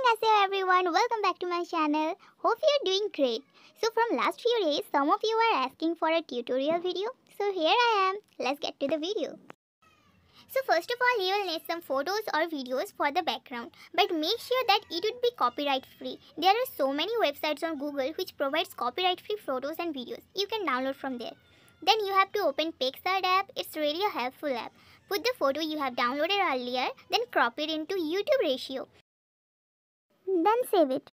Annyeonghaseyo everyone, welcome back to my channel. Hope you are doing great. So from last few days, some of you are asking for a tutorial video. So here I am. Let's get to the video. So first of all, you will need some photos or videos for the background. But make sure that it would be copyright free. There are so many websites on Google which provides copyright free photos and videos. You can download from there. Then you have to open PicsArt app. It's really a helpful app. Put the photo you have downloaded earlier, then crop it into YouTube ratio. Then save it.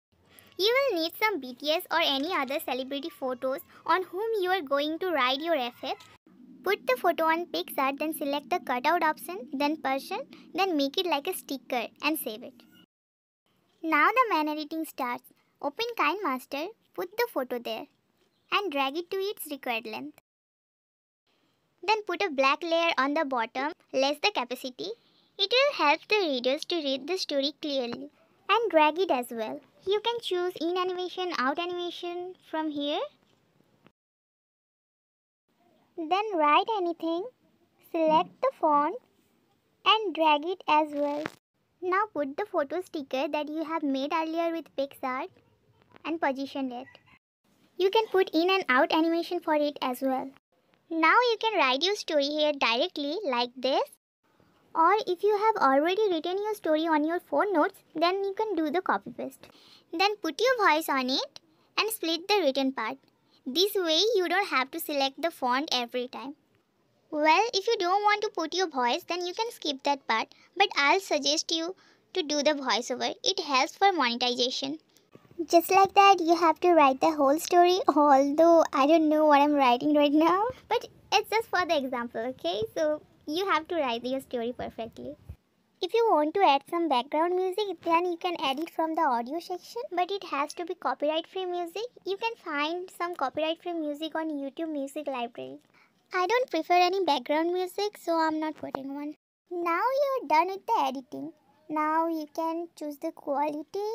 You will need some BTS or any other celebrity photos on whom you are going to write your FF. Put the photo on PicsArt, then select the cutout option, then person, then make it like a sticker and save it. Now the main editing starts. Open KineMaster, put the photo there and drag it to its required length. Then put a black layer on the bottom, less the capacity. It will help the readers to read the story clearly. And drag it as well. You can choose in animation, out animation from here. Then write anything, select the font and drag it as well. Now put the photo sticker that you have made earlier with PicsArt and position it. You can put in and out animation for it as well. Now you can write your story here directly like this. Or if you have already written your story on your phone notes, then you can do the copy paste. Then put your voice on it and split the written part. This way you don't have to select the font every time. Well, if you don't want to put your voice, then you can skip that part. But I'll suggest you to do the voiceover. It helps for monetization. Just like that, you have to write the whole story, although I don't know what I'm writing right now. But it's just for the example, okay? So you have to write your story perfectly. If you want to add some background music, then you can add it from the audio section. But it has to be copyright free music. You can find some copyright free music on YouTube Music Library. I don't prefer any background music, so I'm not putting one. Now you're done with the editing. Now you can choose the quality.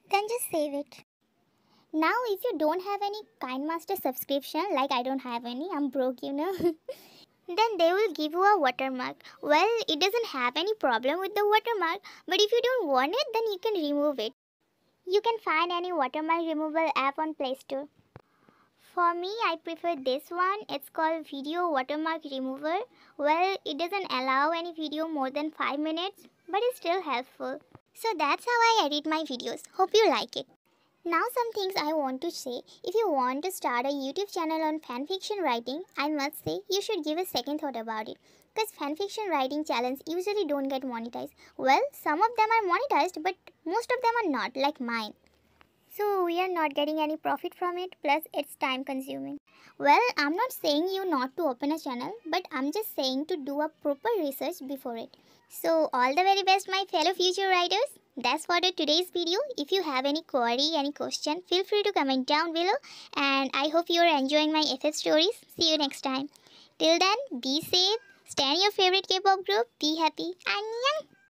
Then just save it. Now if you don't have any KineMaster subscription, like I don't have any, I'm broke, you know. Then they will give you a watermark. Well, it doesn't have any problem with the watermark, but if you don't want it, then you can remove it. You can find any watermark removal app on Play Store. For me, I prefer this one. It's called Video Watermark Remover. Well, it doesn't allow any video more than 5 minutes, but it's still helpful. So that's how I edit my videos. Hope you like it. Now some things I want to say. If you want to start a YouTube channel on fanfiction writing, I must say you should give a second thought about it. Because fanfiction writing channels usually don't get monetized. Well, some of them are monetized, but most of them are not, like mine. So we are not getting any profit from it, plus it's time consuming. Well, I'm not saying you not to open a channel, but I'm just saying to do a proper research before it. So all the very best, my fellow future writers. That's for today's video. If you have any query, any question, feel free to comment down below. And I hope you are enjoying my FF stories. See you next time. Till then, be safe, stay in your favorite K-pop group, be happy. Annyeong!